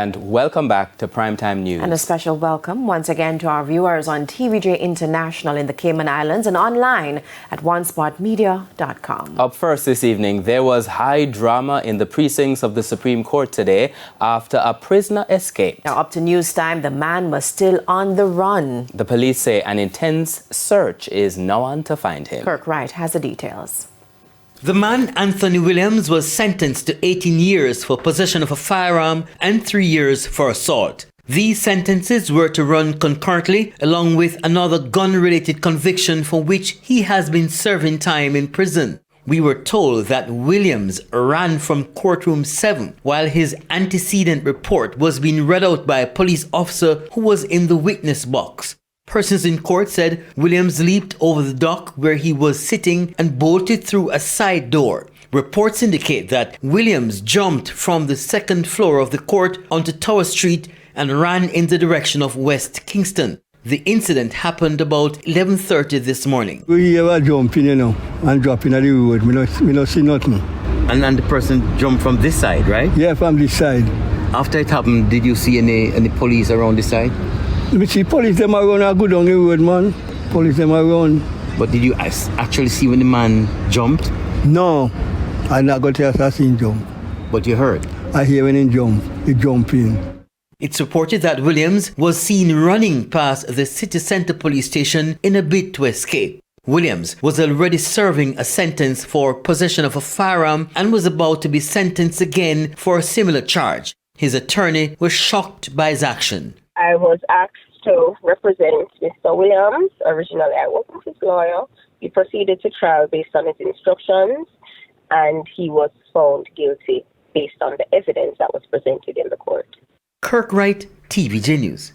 And welcome back to Primetime News. And a special welcome once again to our viewers on TVJ International in the Cayman Islands and online at onespotmedia.com. Up first this evening, there was high drama in the precincts of the Supreme Court today after a prisoner escaped. Now, up to news time, the man was still on the run. The police say an intense search is now on to find him. Kirk Wright has the details. The man, Anthony Williams, was sentenced to 18 years for possession of a firearm and 3 years for assault. These sentences were to run concurrently, along with another gun-related conviction for which he has been serving time in prison. We were told that Williams ran from Courtroom 7 while his antecedent report was being read out by a police officer who was in the witness box. Persons in court said Williams leaped over the dock where he was sitting and bolted through a side door. Reports indicate that Williams jumped from the second floor of the court onto Tower Street and ran in the direction of West Kingston. The incident happened about 11:30 this morning. We ever jumping, and dropping at the road. We don't see nothing. And then the person jumped from this side, right? Yeah, from this side. After it happened, did you see any police around this side? Let me see police them around and go down the road, man. Police them around. But did you actually see when the man jumped? No, I not got to assassin jump. But you heard? I hear when he jump in. It's reported that Williams was seen running past the city center police station in a bid to escape. Williams was already serving a sentence for possession of a firearm and was about to be sentenced again for a similar charge. His attorney was shocked by his action. I was asked to represent Mr. Williams. Originally, I wasn't his lawyer. He proceeded to trial based on his instructions, and he was found guilty based on the evidence that was presented in the court. Kirk Wright, TVJ News.